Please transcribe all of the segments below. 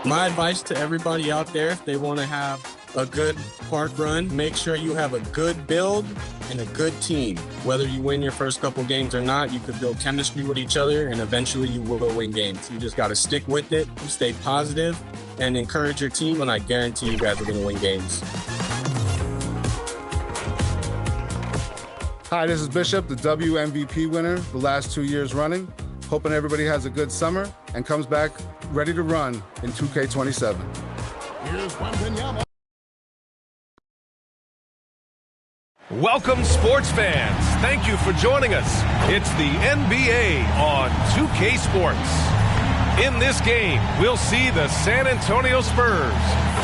My advice to everybody out there, if they want to have a good park run, make sure you have a good build and a good team. Whether you win your first couple games or not, you could build chemistry with each other, and eventually you will win games. You just got to stick with it, stay positive, and encourage your team, and I guarantee you guys are going to win games. Hi, this is Bishop, the WMVP winner the last 2 years running. Hoping everybody has a good summer and comes back ready to run in 2K27. Here's Wembanyama. Welcome, sports fans. Thank you for joining us. It's the NBA on 2K Sports. In this game, we'll see the San Antonio Spurs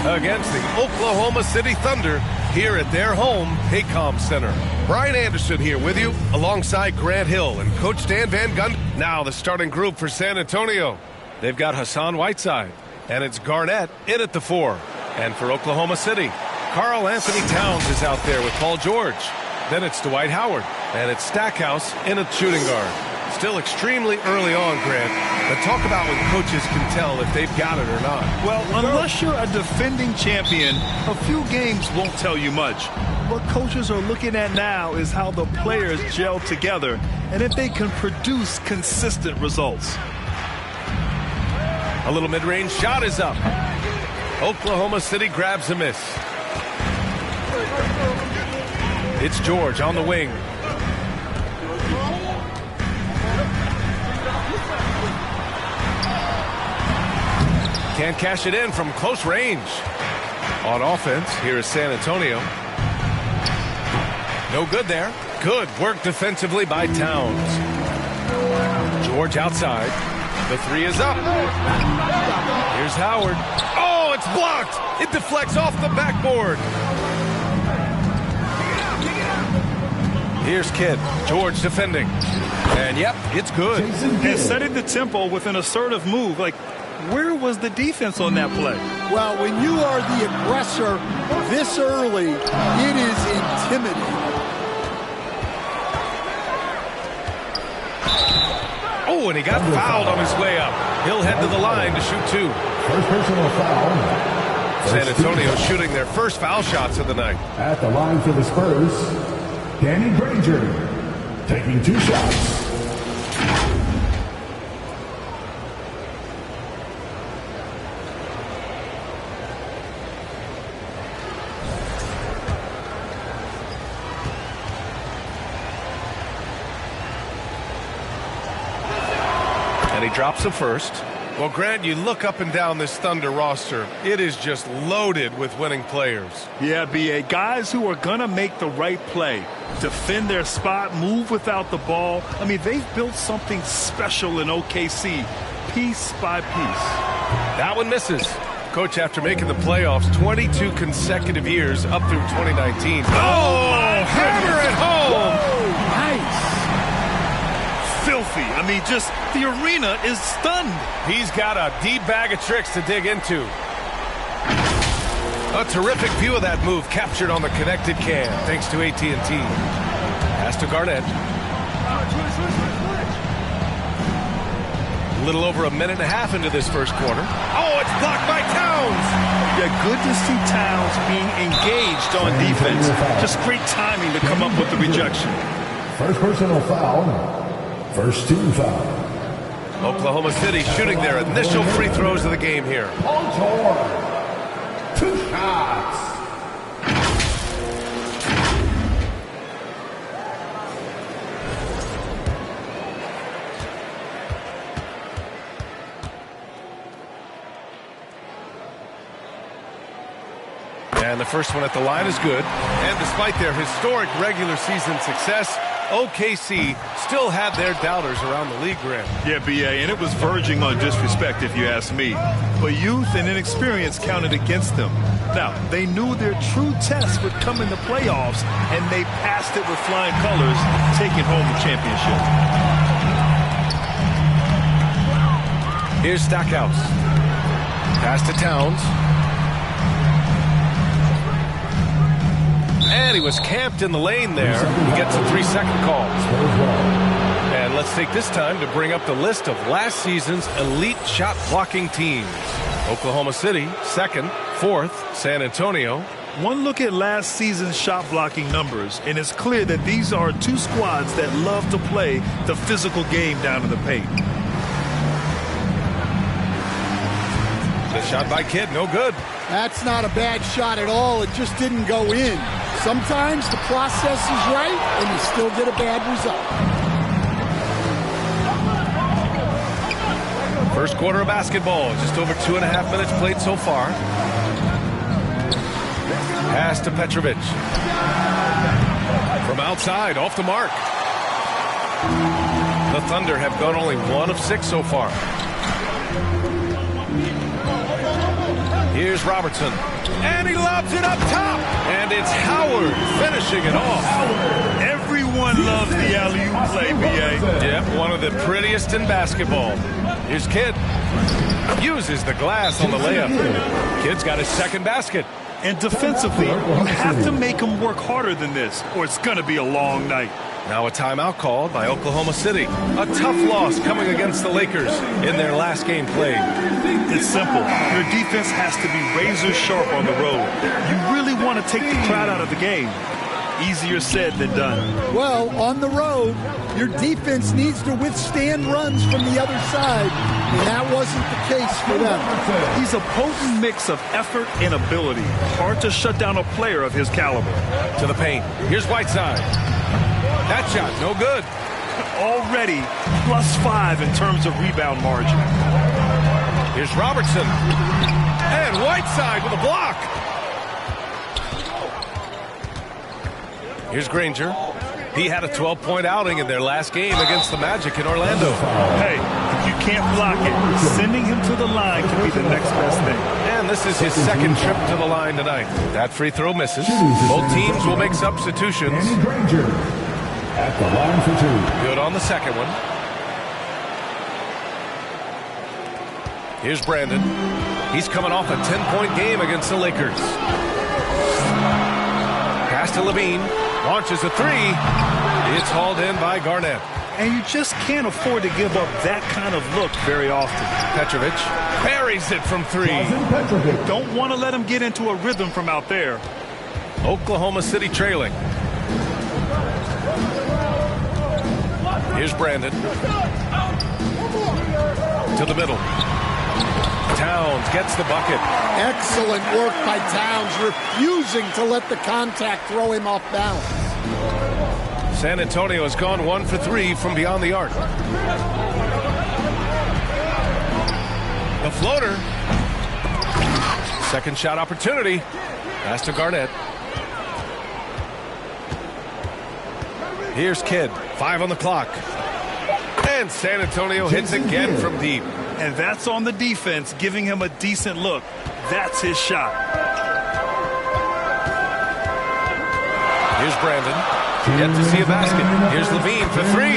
against the Oklahoma City Thunder here at their home, Paycom Center. Brian Anderson here with you, alongside Grant Hill and Coach Dan Van Gundy. Now the starting group for San Antonio. They've got Hassan Whiteside, and it's Garnett in at the 4. And for Oklahoma City, Karl Anthony Towns is out there with Paul George. Then it's Dwight Howard, and it's Stackhouse in at shooting guard. Still extremely early on, Grant, but talk about when coaches can tell if they've got it or not. Well, unless you're a defending champion, a few games won't tell you much. What coaches are looking at now is how the players gel together and if they can produce consistent results. A little mid-range shot is up. Oklahoma City grabs a miss. It's George on the wing. Can't cash it in from close range. On offense, here is San Antonio. No good there. Good work defensively by Towns. George outside. The 3 is up. Here's Howard. Oh, it's blocked. It deflects off the backboard. Here's Kidd. George defending. And yep, it's good. And setting the tempo with an assertive move. Like, where was the defense on that play? Well, when you are the aggressor this early, it is intimidating. Oh, and he got fouled on his way up. He'll head to the line to shoot 2. First personal foul. San Antonio shooting their first foul shots of the night. At the line for the Spurs, Danny Granger taking 2 shots. And he drops the first. Well, Grant, you look up and down this Thunder roster. It is just loaded with winning players. Yeah, B.A. Guys who are going to make the right play, defend their spot, move without the ball. I mean, they've built something special in OKC, piece by piece. That one misses. Coach, after making the playoffs 22 consecutive years up through 2019. Oh, hammer it home. Whoa, nice. Filthy. I mean, just the arena is stunned. He's got a deep bag of tricks to dig into. A terrific view of that move captured on the connected cam, thanks to AT&T. Pass to Garnett. A little over a minute and a half into this first quarter. Oh, it's blocked by Towns. Yeah, good to see Towns being engaged on defense. Just great timing to come up with the rejection. First personal foul. First team foul. Oklahoma City shooting their initial free throws of the game here. Paul George. 2 shots. And the first one at the line is good. And despite their historic regular season success, OKC still had their doubters around the league, Grant. Yeah, B.A., and it was verging on disrespect if you ask me. But youth and inexperience counted against them. Now, they knew their true test would come in the playoffs, and they passed it with flying colors, taking home the championship. Here's Stackhouse. Pass to Towns. And he was camped in the lane there. He gets a 3-second call. And let's take this time to bring up the list of last season's elite shot blocking teams. Oklahoma City, second, fourth, San Antonio. One look at last season's shot blocking numbers, and it's clear that these are two squads that love to play the physical game down in the paint. The shot by Kidd, no good. That's not a bad shot at all. It just didn't go in. Sometimes the process is right, and you still get a bad result. First quarter of basketball, just over 2.5 minutes played so far. Pass to Petrovic. From outside, off the mark. The Thunder have gone only 1 of 6 so far. Here's Robertson. And he lobs it up top. And it's Howard finishing it off. Everyone loves the alley-oop play, B.A. Yep, one of the prettiest in basketball. Here's Kidd. Uses the glass on the layup. Kidd's got his second basket. And defensively, you have to make them work harder than this, or it's going to be a long night. Now a timeout called by Oklahoma City. A tough loss coming against the Lakers in their last game played. It's simple. Your defense has to be razor sharp on the road. You really want to take the crowd out of the game. Easier said than done. Well, on the road, your defense needs to withstand runs from the other side, and that wasn't the case for them. He's a potent mix of effort and ability. Hard to shut down a player of his caliber. To the paint. Here's Whiteside. That shot, no good. Already +5 in terms of rebound margin. Here's Robertson. And Whiteside with a block. Here's Granger. He had a 12-point outing in their last game against the Magic in Orlando. Hey, if you can't block it, sending him to the line can be the next best thing. And this is his second trip to the line tonight. That free throw misses. Both teams will make substitutions. Granger at the line for 2. Good on the second one. Here's Brandon. He's coming off a 10-point game against the Lakers. Pass to Levine. Launches a three. It's hauled in by Garnett. And you just can't afford to give up that kind of look very often. Petrovic buries it from 3. Don't want to let him get into a rhythm from out there. Oklahoma City trailing. Here's Brandon. To the middle. Towns gets the bucket. Excellent work by Towns, refusing to let the contact throw him off balance. San Antonio has gone 1 for 3 from beyond the arc. The floater. Second shot opportunity. Pass to Garnett. Here's Kidd. 5 on the clock. And San Antonio hits again from deep. And that's on the defense, giving him a decent look. That's his shot. Here's Brandon. Yet to see a basket. Here's Levine for 3.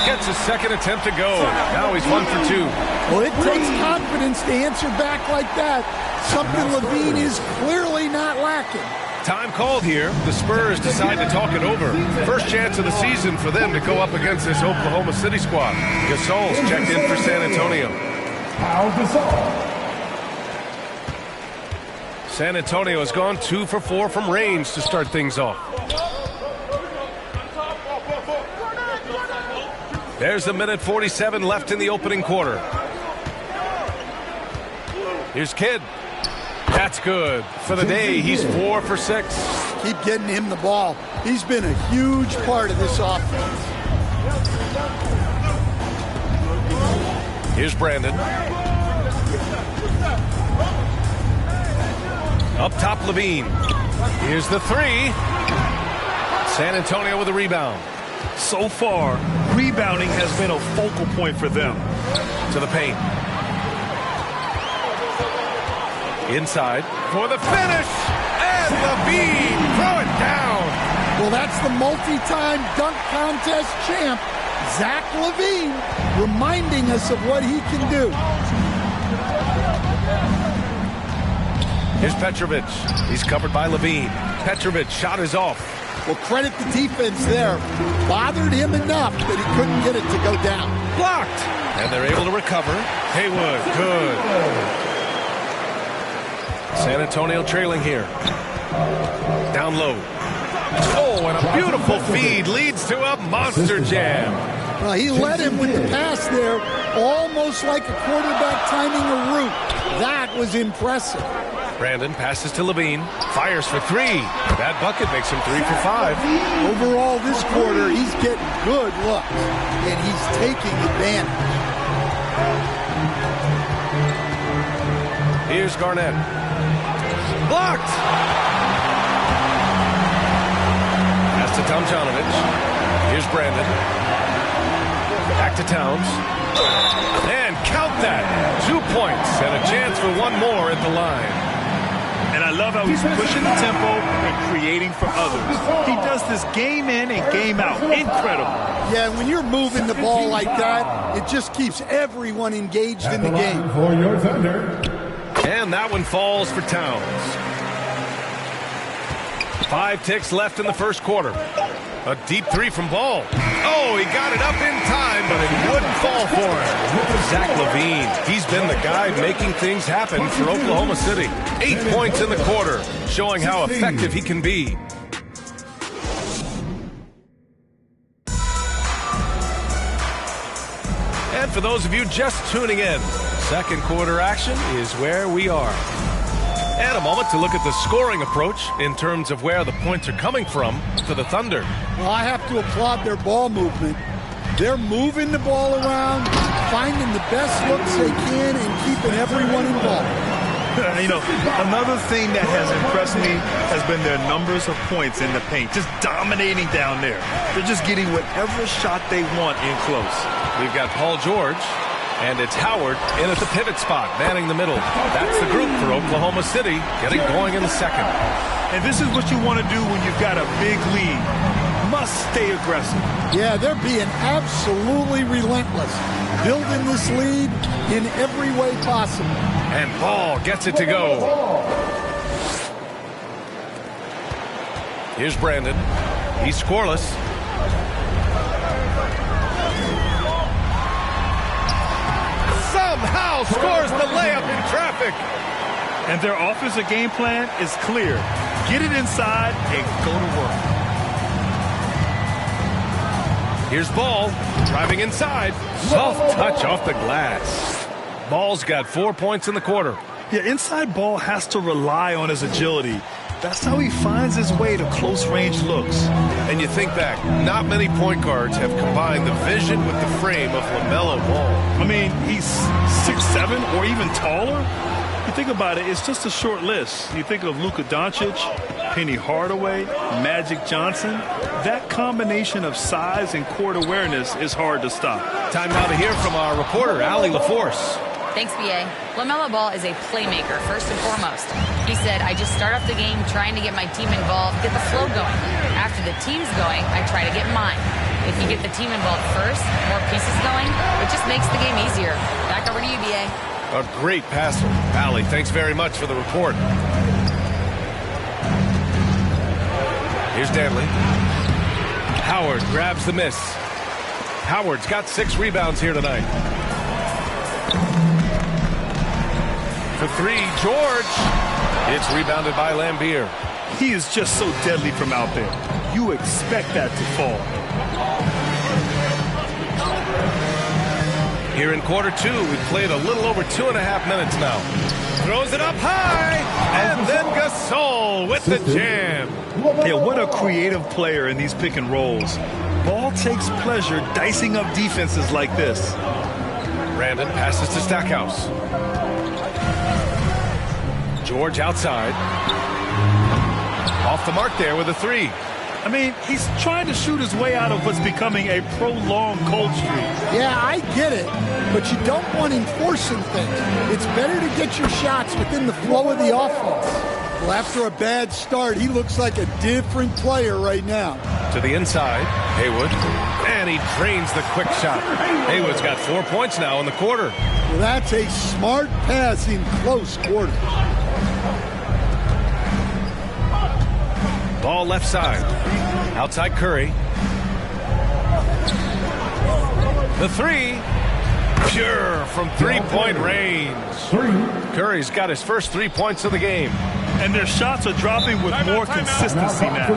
Gets his second attempt to go. Now he's 1 for 2. Well, it takes confidence to answer back like that. Something Levine is clearly not lacking. Time called here. The Spurs decide to talk it over. First chance of the season for them to go up against this Oklahoma City squad. Gasol's checked in for San Antonio. San Antonio has gone 2 for 4 from range to start things off. There's a minute 47 left in the opening quarter. Here's Kidd. That's good. For the day, he's 4 for 6. Keep getting him the ball. He's been a huge part of this offense. Here's Brandon. Up top, Levine. Here's the 3. San Antonio with a rebound. So far, rebounding has been a focal point for them. To the paint. Inside for the finish. And Levine throw it down. Well, that's the multi-time dunk contest champ, Zach LaVine, reminding us of what he can do. Here's Petrovic. He's covered by Levine. Petrovic shot is off. Well, credit the defense there. Bothered him enough that he couldn't get it to go down. Blocked. And they're able to recover. Haywood, good. San Antonio trailing here. Down low. Oh, and a beautiful feed leads to a monster jam. Well, he led him with the pass there, almost like a quarterback timing a route. That was impressive. Brandon passes to Levine, fires for three. That bucket makes him 3 for 5. Overall, this quarter, he's getting good looks, and he's taking advantage. Here's Garnett. Blocked! Pass to Tomjanovich. Here's Brandon. Back to Towns. And count that! 2 points and a chance for one more at the line. And I love how he's pushing the tempo and creating for others. He does this game in and game out. Incredible. Yeah, when you're moving the ball like that, it just keeps everyone engaged in the game. For your Thunder. And that one falls for Towns. 5 ticks left in the first quarter. A deep three from Ball. Oh, he got it up in time, but it wouldn't fall for him. Zach LaVine, he's been the guy making things happen for Oklahoma City. 8 points in the quarter, showing how effective he can be. And for those of you just tuning in, second quarter action is where we are. And a moment to look at the scoring approach in terms of where the points are coming from for the Thunder. Well, I have to applaud their ball movement. They're moving the ball around, finding the best looks they can, and keeping everyone involved. You know, another thing that has impressed me has been their numbers of points in the paint, just dominating down there. They're just getting whatever shot they want in close. We've got Paul George. And it's Howard in at the pivot spot, manning the middle. That's the group for Oklahoma City, getting going in the second. And this is what you want to do when you've got a big lead. Must stay aggressive. Yeah, they're being absolutely relentless, building this lead in every way possible. And Ball gets it to go. Here's Brandon. He's scoreless. Somehow scores the layup in traffic. And their offensive game plan is clear. Get it inside and go to work. Here's Ball driving inside. Soft touch off the glass. Ball's got 4 points in the quarter. Yeah, inside Ball has to rely on his agility. That's how he finds his way to close-range looks. And you think back, not many point guards have combined the vision with the frame of LaMelo Ball. I mean, he's 6'7" or even taller. You think about it, it's just a short list. You think of Luka Doncic, Penny Hardaway, Magic Johnson. That combination of size and court awareness is hard to stop. Time now to hear from our reporter, Allie LaForce. Thanks, B.A. LaMelo Ball is a playmaker, first and foremost. He said, I just start off the game trying to get my team involved, get the flow going. After the team's going, I try to get mine. If you get the team involved first, more pieces going, it just makes the game easier. Back over to you, B.A. A great passer. Allie, thanks very much for the report. Here's Danley. Howard grabs the miss. Howard's got 6 rebounds here tonight. For 3, George. It's rebounded by Lambier. He is just so deadly from out there. You expect that to fall. Here in quarter 2, we've played a little over 2.5 minutes now. Throws it up high, and then Gasol with the jam. Yeah, what a creative player in these pick and rolls. Ball takes pleasure dicing up defenses like this. Brandon passes to Stackhouse. George outside. Off the mark there with a 3. I mean, he's trying to shoot his way out of what's becoming a prolonged cold streak. Yeah, I get it, but you don't want him forcing things. It's better to get your shots within the flow of the offense. Well, after a bad start, he looks like a different player right now. To the inside, Haywood, and he drains the quick shot. Haywood's got 4 points now in the quarter. Well, that's a smart pass in close quarters. Ball left side. Outside Curry. The 3. Pure from three-point range. Curry's got his first 3 points of the game. And their shots are dropping with more consistency now.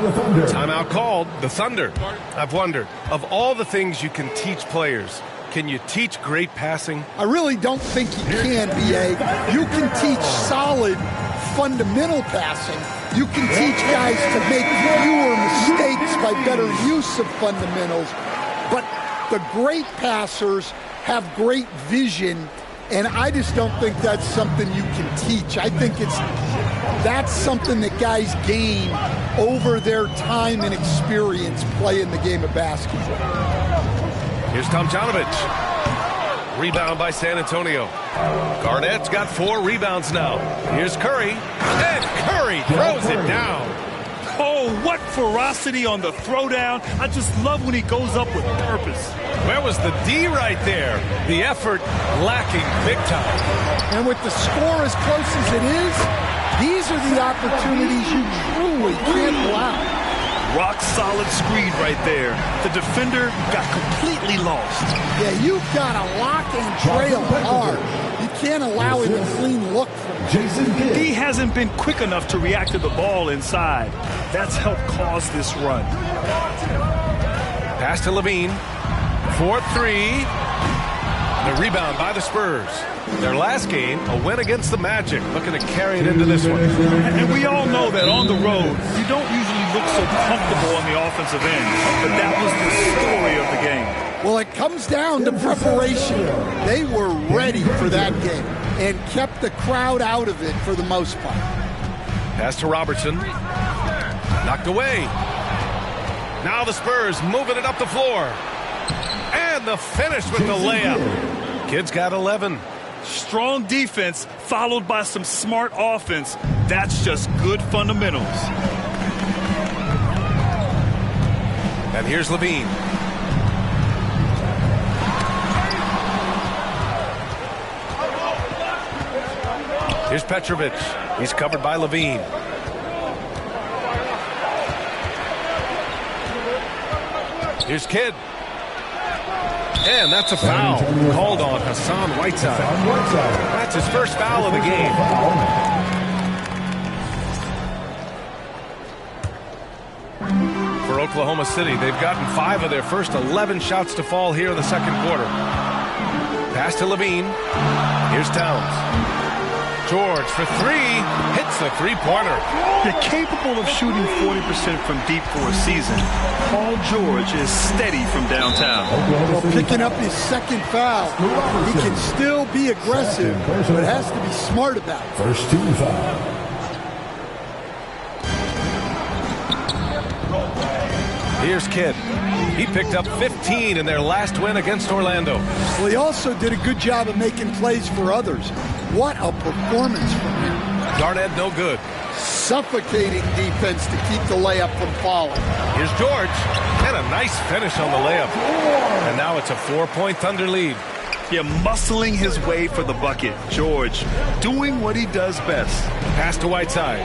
Timeout called. The Thunder. I've wondered, of all the things you can teach players, can you teach great passing? I really don't think you can, B.A. You can teach solid, fundamental passing. You can teach guys to make fewer mistakes by better use of fundamentals. But the great passers have great vision, and I just don't think that's something you can teach. I think that's something that guys gain over their time and experience playing the game of basketball. Here's Tomjanovich. Rebound by San Antonio. Garnett's got 4 rebounds now. Here's Curry. And Curry throws it down. Oh, what ferocity on the throwdown. I just love when he goes up with purpose. Where was the D right there? The effort lacking big time. And with the score as close as it is, these are the opportunities you truly can't allow. Rock solid screen right there. The defender got completely lost. Yeah, you've got to lock and trail hard. You can't allow him a clean look from Jason Kidd. He hasn't been quick enough to react to the ball inside. That's helped cause this run. Pass to Levine. 4-3. The rebound by the Spurs. Their last game, a win against the Magic, looking to carry it into this one. And we all know that on the road, you don't usually look so comfortable on the offensive end. But that was the story of the game. Well, it comes down to preparation. They were ready for that game and kept the crowd out of it for the most part. Pass to Robertson. Knocked away. Now the Spurs moving it up the floor. And the finish with the layup. Kid's got 11. Strong defense followed by some smart offense. That's just good fundamentals. And here's Levine. Here's Petrovic. He's covered by Levine. Here's Kidd. And that's a foul called on Hassan Whiteside. That's his first foul of the game. For Oklahoma City, they've gotten 5 of their first 11 shots to fall here in the second quarter. Pass to Levine. Here's Towns. George for 3, hits the three-pointer. You're capable of shooting 40% from deep for a season. Paul George is steady from downtown. Well, picking up his second foul, he can still be aggressive, but has to be smart about it. First team foul. Here's Kidd. He picked up 15 in their last win against Orlando. Well, he also did a good job of making plays for others. What a performance from him. Garnett no good. Suffocating defense to keep the layup from falling. Here's George. And a nice finish on the layup. And now it's a 4-point Thunder lead. Yeah, muscling his way for the bucket. George doing what he does best. Pass to Whiteside.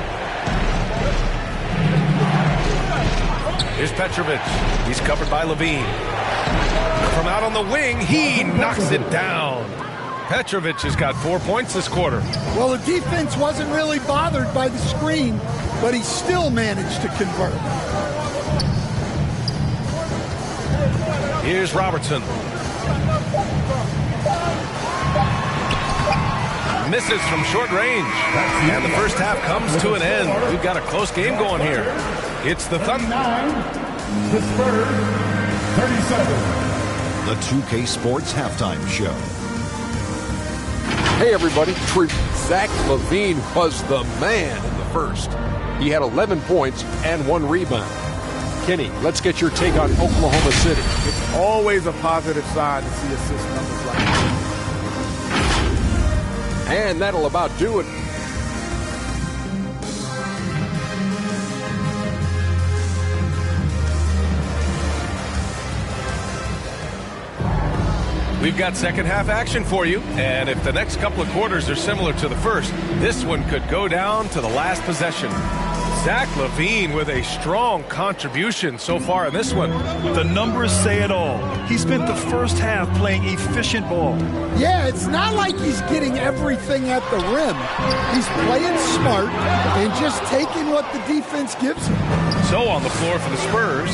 Here's Petrovic. He's covered by Levine. From out on the wing, he knocks it down. Petrovic has got 4 points this quarter. Well, the defense wasn't really bothered by the screen, but he still managed to convert. Here's Robertson. Misses from short range. And the first half comes to an end. We've got a close game going here. It's the Thunder. The Spurs, 37. The 2K Sports Halftime Show. Hey, everybody. Zach LaVine was the man in the first. He had 11 points and 1 rebound. Kenny, let's get your take on Oklahoma City. It's always a positive sign to see assist numbers like that. And that'll about do it. We've got second half action for you, and if the next couple of quarters are similar to the first, this one could go down to the last possession. Zach LaVine with a strong contribution so far in this one. The numbers say it all. He spent the first half playing efficient ball. Yeah, it's not like he's getting everything at the rim. He's playing smart and just taking what the defense gives him. So on the floor for the Spurs,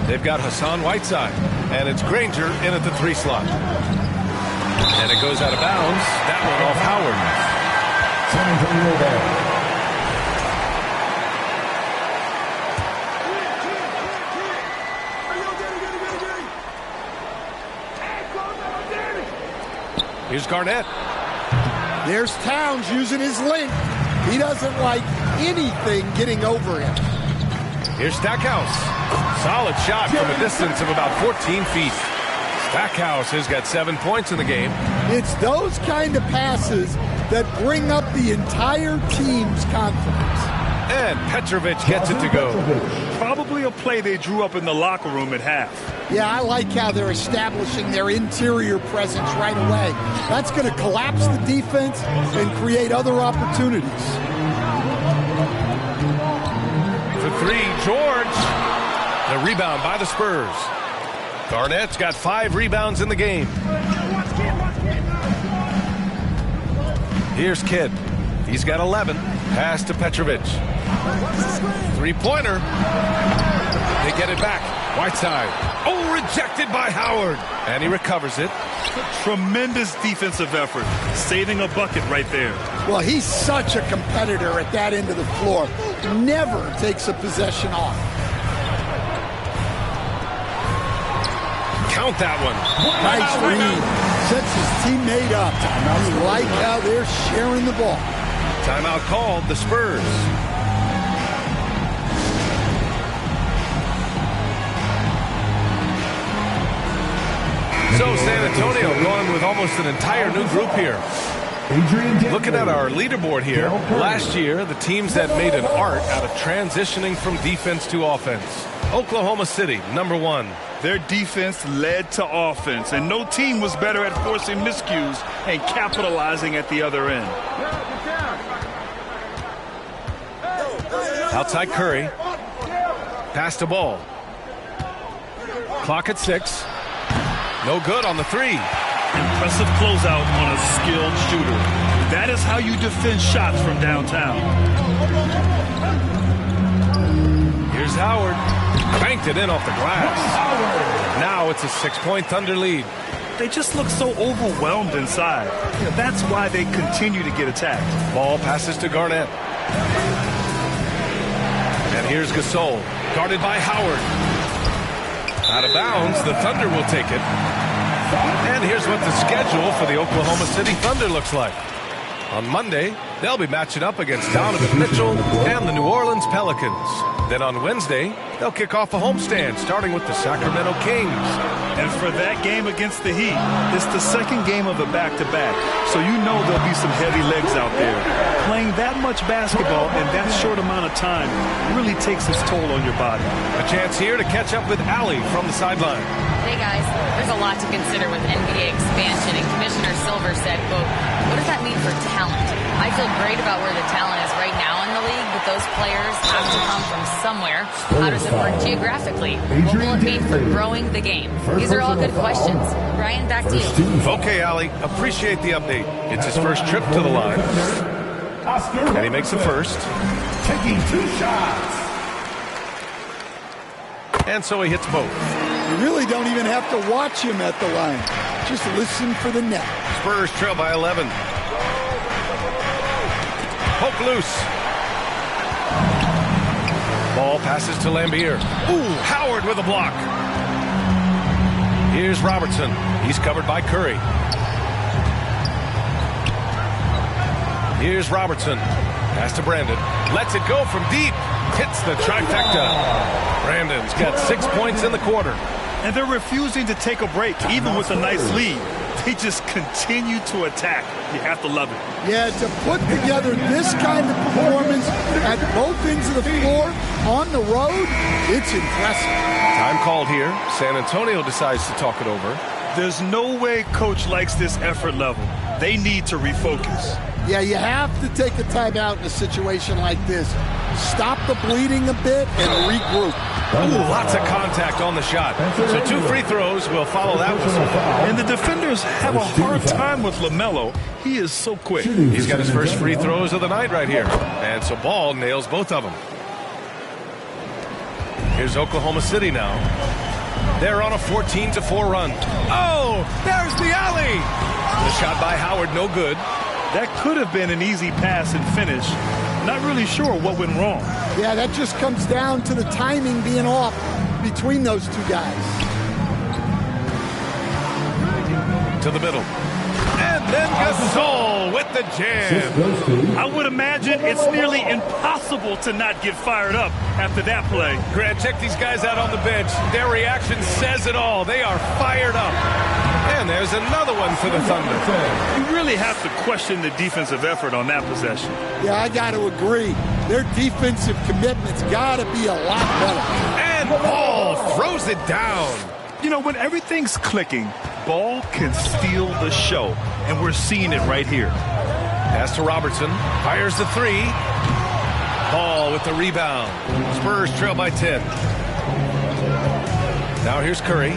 they've got Hassan Whiteside, and it's Granger in at the 3 slot. And it goes out of bounds. That one off Howard. San Antonio ball. Here's Garnett. There's Towns using his length. He doesn't like anything getting over him. Here's Stackhouse. Solid shot from a distance of about 14 feet. Stackhouse has got 7 points in the game. It's those kind of passes that bring up the entire team's confidence. And Petrovic gets it to go. Probably a play they drew up in the locker room at half. Yeah, I like how they're establishing their interior presence right away. That's going to collapse the defense and create other opportunities. For 3, George. The rebound by the Spurs. Garnett's got 5 rebounds in the game. Here's Kidd. He's got 11. Pass to Petrovic. 3-pointer. They get it back. Whiteside. Oh, rejected by Howard. And he recovers it. Tremendous defensive effort. Saving a bucket right there. Well, he's such a competitor at that end of the floor. Never takes a possession off. Count that one. Nice read. Sets his teammate up. I like how they're sharing the ball. Timeout called, the Spurs. So San Antonio going with almost an entire new group here. Looking at our leaderboard here, last year the teams that made an art out of transitioning from defense to offense. Oklahoma City, number 1. Their defense led to offense, and no team was better at forcing miscues and capitalizing at the other end. Outside Curry. Pass to Ball. Clock at 6. No good on the 3. Impressive closeout on a skilled shooter. That is how you defend shots from downtown. Here's Howard. Banked it in off the glass. Now it's a 6-point Thunder lead. They just look so overwhelmed inside. That's why they continue to get attacked. Ball passes to Garnett. And here's Gasol. Guarded by Howard. Out of bounds. The Thunder will take it. And here's what the schedule for the Oklahoma City Thunder looks like. On Monday, they'll be matching up against Donovan Mitchell and the New Orleans Pelicans. Then on Wednesday, they'll kick off a homestand, starting with the Sacramento Kings. And for that game against the Heat, it's the second game of a back-to-back, so you know there'll be some heavy legs out there. Playing that much basketball in that short amount of time really takes its toll on your body. A chance here to catch up with Allie from the sideline. Hey guys, there's a lot to consider with NBA expansion, and Commissioner Silver said, quote, what does that mean for talent? I feel great about where the talent is right now in the league, but those players have to come from somewhere. How does it work geographically? What will it mean for growing the game? These are all good questions. Brian, back to you. Okay, Allie, appreciate the update. It's his first trip to the line. And he makes the first. Taking 2 shots. And so he hits both. You really don't even have to watch him at the line. Just listen for the net. Spurs trail by 11. Poke loose. Ball passes to Lambier. Ooh, Howard with a block. Here's Robertson. He's covered by Curry. Here's Robertson. Pass to Brandon. Lets it go from deep. Hits the trifecta. Brandon's got 6 points in the quarter. And they're refusing to take a break, even with a nice lead. They just continue to attack. You have to love it. Yeah, to put together this kind of performance at both ends of the floor on the road, it's impressive. Time called here. San Antonio decides to talk it over. There's no way coach likes this effort level. They need to refocus. Yeah, you have to take a timeout in a situation like this. Stop the bleeding a bit and regroup. Ooh, lots of contact on the shot. So 2 free throws will follow that whistle. And the defenders have a hard time with LaMelo. He is so quick. He's got his first free throws of the night right here. And so Ball nails both of them. Here's Oklahoma City now. They're on a 14-4 run. Oh, there's the alley. The shot by Howard, no good. That could have been an easy pass and finish. Not really sure what went wrong. Yeah, that just comes down to the timing being off between those two guys. To the middle. And then Gasol with the jam. I would imagine it's nearly impossible to not get fired up after that play. Grant, check these guys out on the bench. Their reaction says it all. They are fired up. And there's another one for the Thunder. You really have to question the defensive effort on that possession. Yeah, I got to agree. Their defensive commitment's got to be a lot better. And Ball throws it down. You know, when everything's clicking, Ball can steal the show. And we're seeing it right here. Pass to Robertson. Fires the 3. Ball with the rebound. Spurs trail by 10. Now here's Curry.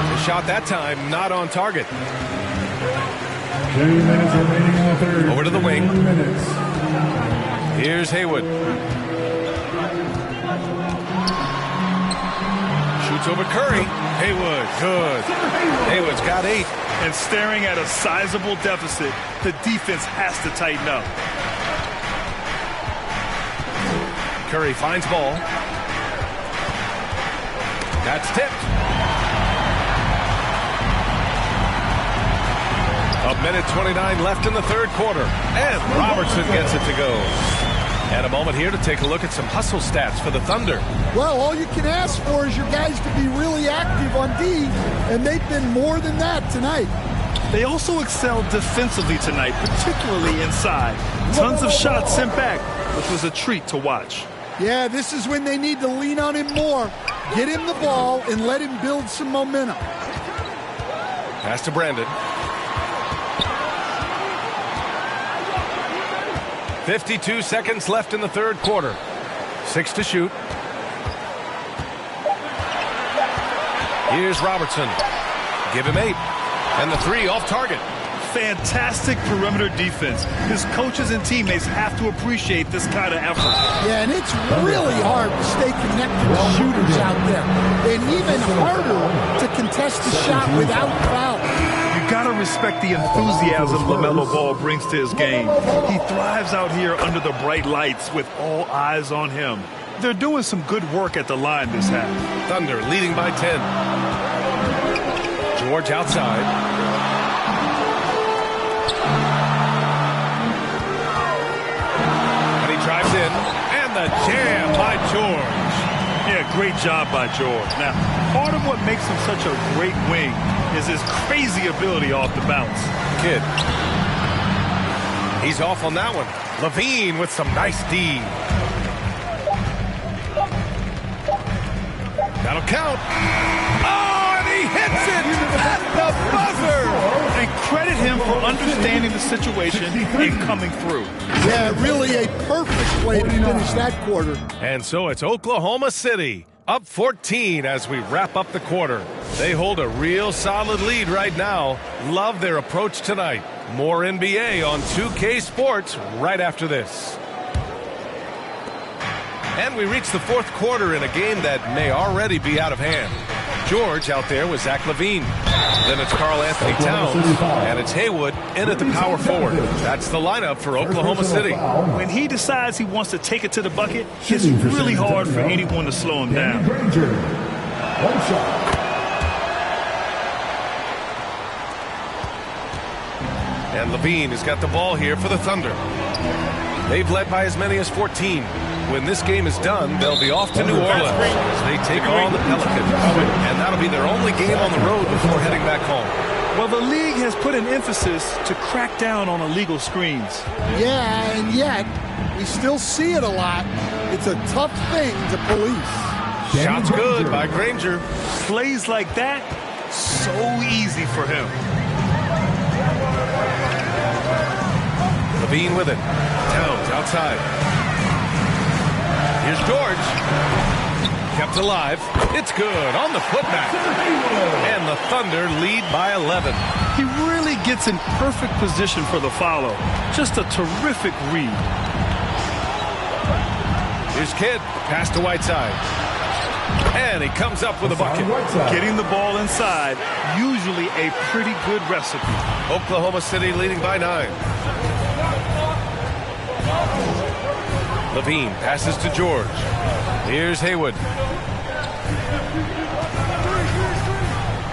The shot that time not on target. 3 minutes remaining in the third. Over to the wing. 1 minute. Here's Haywood. Shoots over Curry. Haywood, good. Haywood's got 8. And staring at a sizable deficit, the defense has to tighten up. Curry finds Ball. That's tipped. A minute 29 left in the third quarter. And Robertson gets it to go. And a moment here to take a look at some hustle stats for the Thunder. Well, all you can ask for is your guys to be really active on D, and they've been more than that tonight. They also excelled defensively tonight, particularly inside. Tons of shots sent back, which was a treat to watch. Yeah, this is when they need to lean on him more. Get him the ball and let him build some momentum. Pass to Brandon. 52 seconds left in the third quarter. 6 to shoot. Here's Robertson. Give him 8. And the 3 off target. Fantastic perimeter defense. His coaches and teammates have to appreciate this kind of effort. Yeah, and it's really hard to stay connected with shooters out there. And even harder to contest the shot without foul. You gotta respect the enthusiasm LaMelo Ball brings to his game. He thrives out here under the bright lights with all eyes on him. They're doing some good work at the line this half. Thunder leading by 10. George outside. And he drives in. And the jam by George. Yeah, great job by George. Now, part of what makes him such a great wing is his crazy ability off the bounce. Kid. He's off on that one. Levine with some nice D. That'll count. Oh, and he hits it at the buzzer. And credit him for understanding the situation and coming through. Yeah, really a perfect play to finish that quarter. And so it's Oklahoma City up 14 as we wrap up the quarter. They hold a real solid lead right now. Love their approach tonight. More NBA on 2K Sports right after this. And we reach the fourth quarter in a game that may already be out of hand. George out there with Zach LaVine. Then it's Karl Anthony Towns. And it's Haywood in at the power forward. That's the lineup for Oklahoma City. When he decides he wants to take it to the bucket, it's really hard for anyone to slow him down. One shot. And LaVine has got the ball here for the Thunder. They've led by as many as 14. When this game is done, they'll be off to New Orleans as they take on the Pelicans. And that'll be their only game on the road before heading back home. Well, the league has put an emphasis to crack down on illegal screens. Yeah, and yet, we still see it a lot. It's a tough thing to police. Shots good by Granger. Plays like that, so easy for him. Levine with it. Towns outside. Here's George. Kept alive. It's good on the putback. And the Thunder lead by 11. He really gets in perfect position for the follow. Just a terrific read. Here's Kidd. Pass to Whiteside. And he comes up with a bucket. Getting the ball inside, usually a pretty good recipe. Oklahoma City leading by 9. Levine passes to George. Here's Haywood.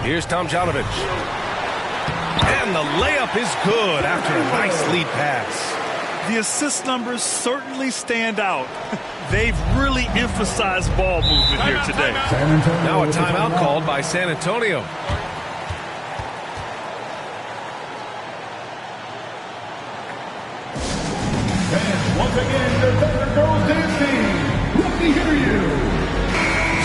Here's Tomjanovich. And the layup is good after a nice lead pass. The assist numbers certainly stand out. They've really emphasized ball movement here today. Now a timeout called by San Antonio. And once again, the Thunder Girls Dance Team. Let me hear you.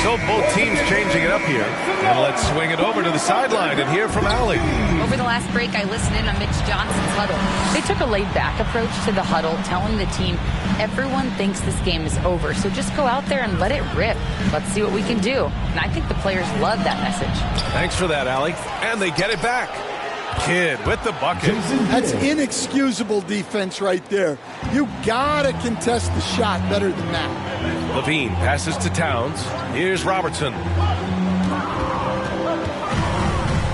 So both teams changing it up here. And let's swing it over to the sideline and hear from Allie. Over the last break, I listened in on Mitch Johnson's huddle. They took a laid-back approach to the huddle, telling the team, everyone thinks this game is over, so just go out there and let it rip. Let's see what we can do. And I think the players love that message. Thanks for that, Allie. And they get it back. Kidd with the bucket. That's inexcusable defense right there. You gotta contest the shot better than that. Levine passes to Towns. Here's Robertson.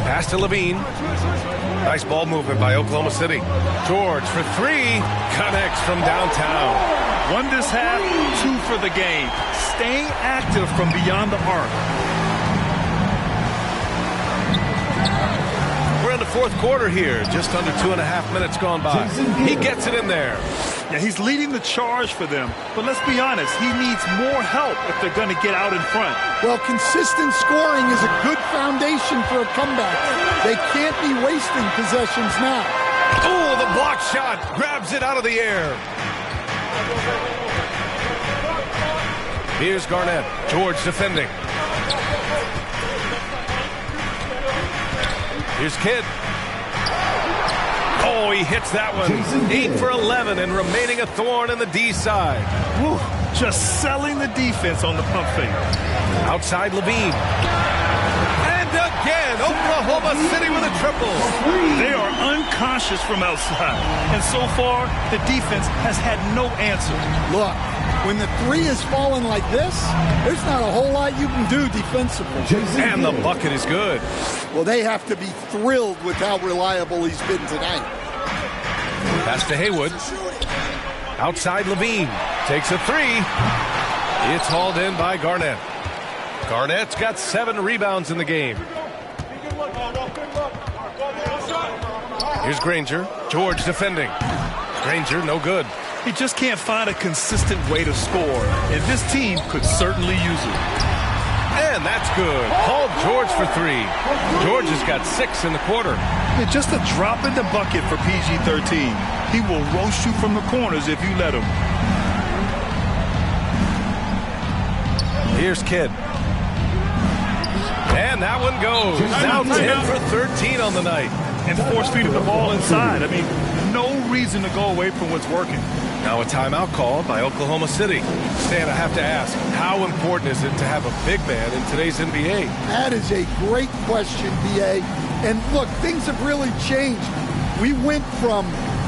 Pass to Levine. Nice ball movement by Oklahoma City. George for 3. Connects from downtown. 1 this half, 2 for the game. Staying active from beyond the arc. We're in the fourth quarter here. Just under 2.5 minutes gone by. He gets it in there. Yeah, he's leading the charge for them. But let's be honest, he needs more help if they're going to get out in front. Well, consistent scoring is a good foundation for a comeback. They can't be wasting possessions now. Oh, the block shot. Grabs it out of the air. Here's Garnett. George defending. Here's Kidd. Oh, he hits that one. 8 for 11 and remaining a thorn in the D side. Whew, just selling the defense on the pump fake. Outside Levine. And again, Oklahoma City with a triple. They are unconscious from outside. And so far, the defense has had no answer. Look, when the 3 is falling like this, there's not a whole lot you can do defensively. And the bucket is good. Well, they have to be thrilled with how reliable he's been tonight. Pass to Haywood. Outside Levine. Takes a 3. It's hauled in by Garnett. Garnett's got 7 rebounds in the game. Here's Granger. George defending. Granger, no good. He just can't find a consistent way to score, and this team could certainly use it. And that's good. Called George for 3. George has got 6 in the quarter. Yeah, just a drop in the bucket for PG-13. He will roast you from the corners if you let him. Here's Kidd. And that one goes. Now 10 for 13 on the night. And force-feeding the ball inside. I mean, no reason to go away from what's working. Now a timeout called by Oklahoma City. Stan, I have to ask, how important is it to have a big man in today's NBA? That is a great question, B.A. And look, things have really changed. We went from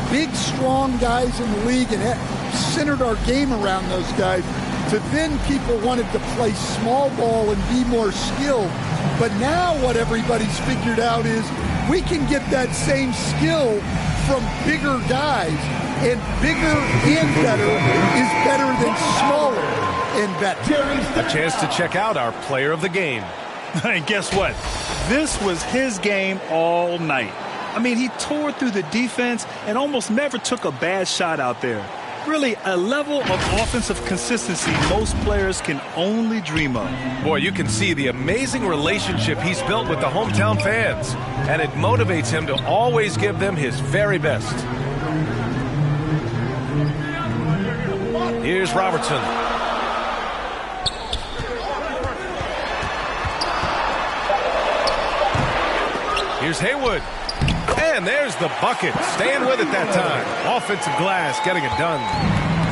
big, strong guys in the league and centered our game around those guys to then people wanted to play small ball and be more skilled. But now what everybody's figured out is we can get that same skill from bigger guys. And bigger and better is better than smaller and better. A chance to check out our player of the game. And guess what? This was his game all night. I mean, he tore through the defense and almost never took a bad shot out there. Really, a level of offensive consistency most players can only dream of. Boy, you can see the amazing relationship he's built with the hometown fans. And it motivates him to always give them his very best. Here's Robertson. Here's Haywood. And there's the bucket. Staying with it that time. Offensive glass getting it done.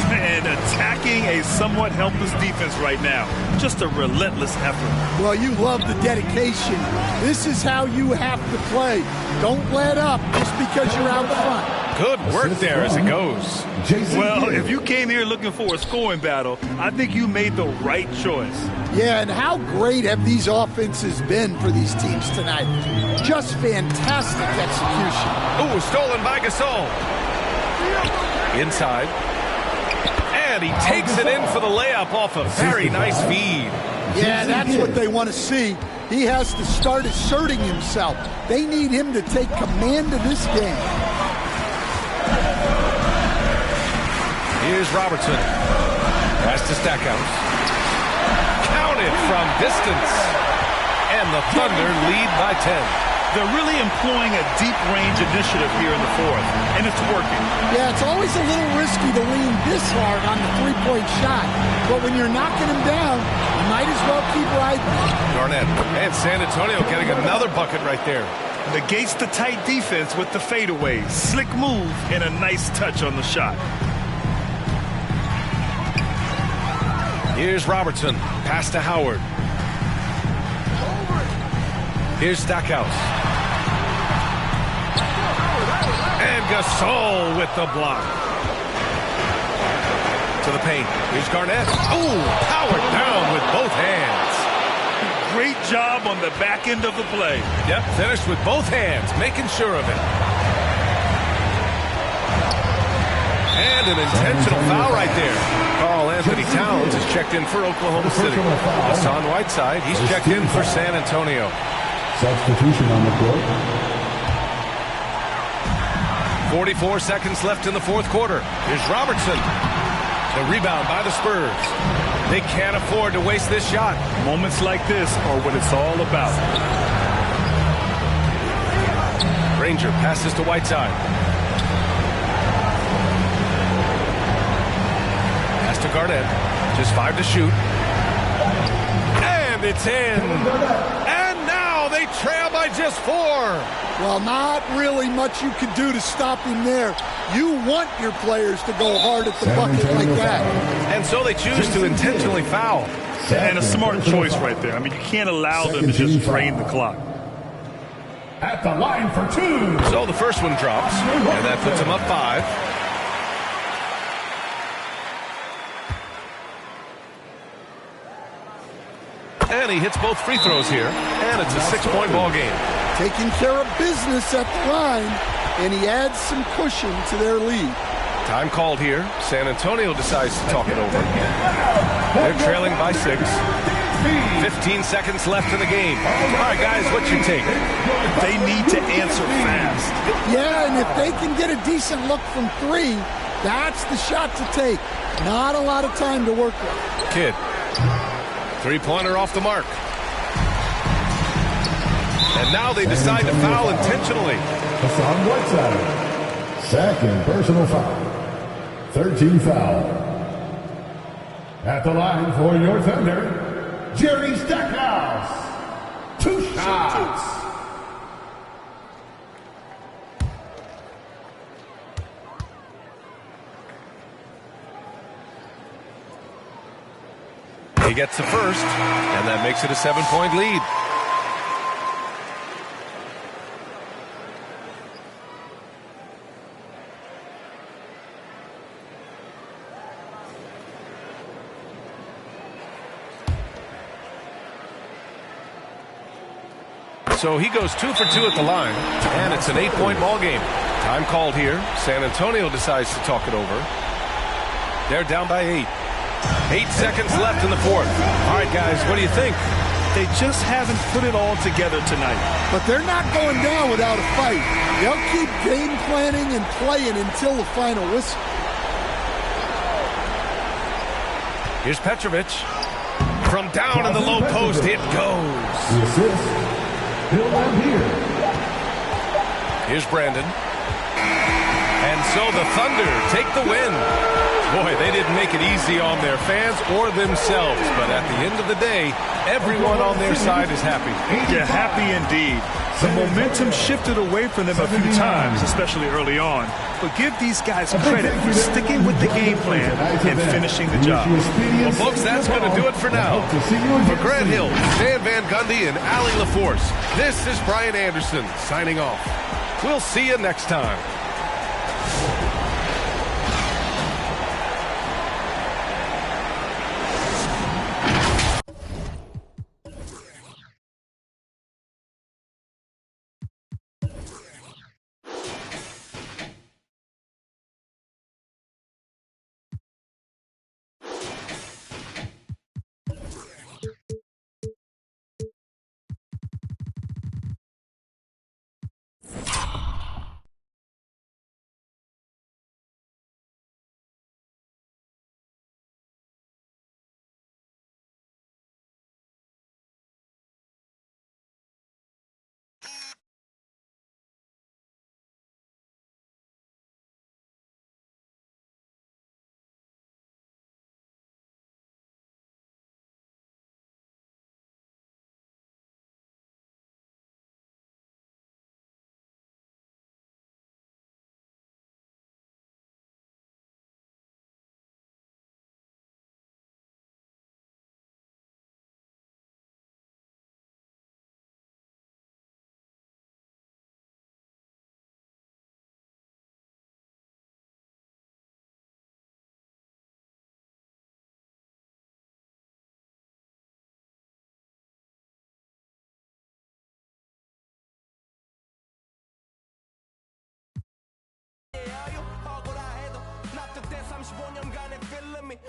And attacking a somewhat helpless defense right now. Just a relentless effort. Well, you love the dedication. This is how you have to play. Don't let up just because you're out front. Good work there as it goes. Well, if you came here looking for a scoring battle, I think you made the right choice. Yeah, and how great have these offenses been for these teams tonight? Just fantastic execution. Ooh, stolen by Gasol. Inside. And he takes it in for the layup off a very nice feed. Yeah, that's what they want to see. He has to start asserting himself. They need him to take command of this game. Here's Robertson. Pass to Stackhouse. Counted from distance. And the Thunder lead by 10. They're really employing a deep-range initiative here in the fourth, and it's working. Yeah, it's always a little risky to lean this hard on the three-point shot. But when you're knocking him down, you might as well keep riding. Garnett and San Antonio getting another bucket right there. Negates the tight defense with the fadeaway. Slick move and a nice touch on the shot. Here's Robertson. Pass to Howard. Here's Stackhouse. And Gasol with the block. To the paint. Here's Garnett. Ooh, powered down with both hands. Great job on the back end of the play. Yep, finished with both hands, making sure of it. And an intentional foul right there. Karl Anthony Towns is checked in for Oklahoma City. Hassan Whiteside, he's checked in for San Antonio. Substitution on the court. 44 seconds left in the fourth quarter. Here's Robertson. The rebound by the Spurs. They can't afford to waste this shot. Moments like this are what it's all about. Granger passes to Whiteside. Pass to Garnett. Just 5 to shoot. And it's in. And now they trail by just 4. Well, not really much you can do to stop him there. You want your players to go hard at the bucket like that. And so they choose to intentionally foul. And a smart choice right there. I mean, you can't allow them to just drain the clock. At the line for 2. So the first one drops, and that puts them up 5. And he hits both free throws here, and it's a 6-point ball game. Taking care of business at the line, and he adds some cushion to their lead. Time called here. San Antonio decides to talk it over. They're trailing by 6. 15 seconds left in the game. All right, guys, what's your take? They need to answer fast. Yeah, and if they can get a decent look from 3, that's the shot to take. Not a lot of time to work with. Kidd. 3-pointer off the mark. And now they decide to foul intentionally. Hassan Whiteside. Second personal foul. 13 foul. At the line for your Thunder, Jerry Stackhouse. 2 shots. He gets the first, and that makes it a 7-point lead. So he goes 2 for 2 at the line, and it's an 8-point ball game. Time called here. San Antonio decides to talk it over. They're down by 8. 8 seconds left in the fourth. All right, guys, what do you think? They just haven't put it all together tonight. But they're not going down without a fight. They'll keep game planning and playing until the final whistle. Here's Petrovic. From down in the low post, it goes. The assist. Bill here. Here's Brandon. And so the Thunder take the win. Boy, they didn't make it easy on their fans or themselves, but at the end of the day, everyone on their side is happy. Yeah, happy indeed. The momentum shifted away from them a few times, especially early on. But give these guys credit for sticking with the game plan and finishing the job. Well, folks, that's going to do it for now. For Grant Hill, Dan Van Gundy, and Allie LaForce, this is Brian Anderson signing off. We'll see you next time.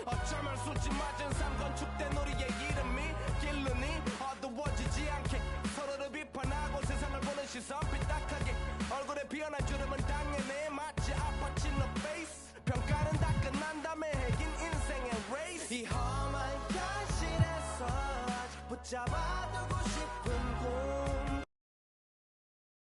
어쩌면 수치 맞은 삶 건축된 우리의 이름이 길르니 어두워지지 않게 서로를 비판하고 세상을 보는 시선 삐딱하게 얼굴에 피어난 주름은 당연해 마치 아파친 너 페이스 평가는 다 끝난 다음에 핵인 인생의 레이스 이 험한 현실에서 아직 붙잡아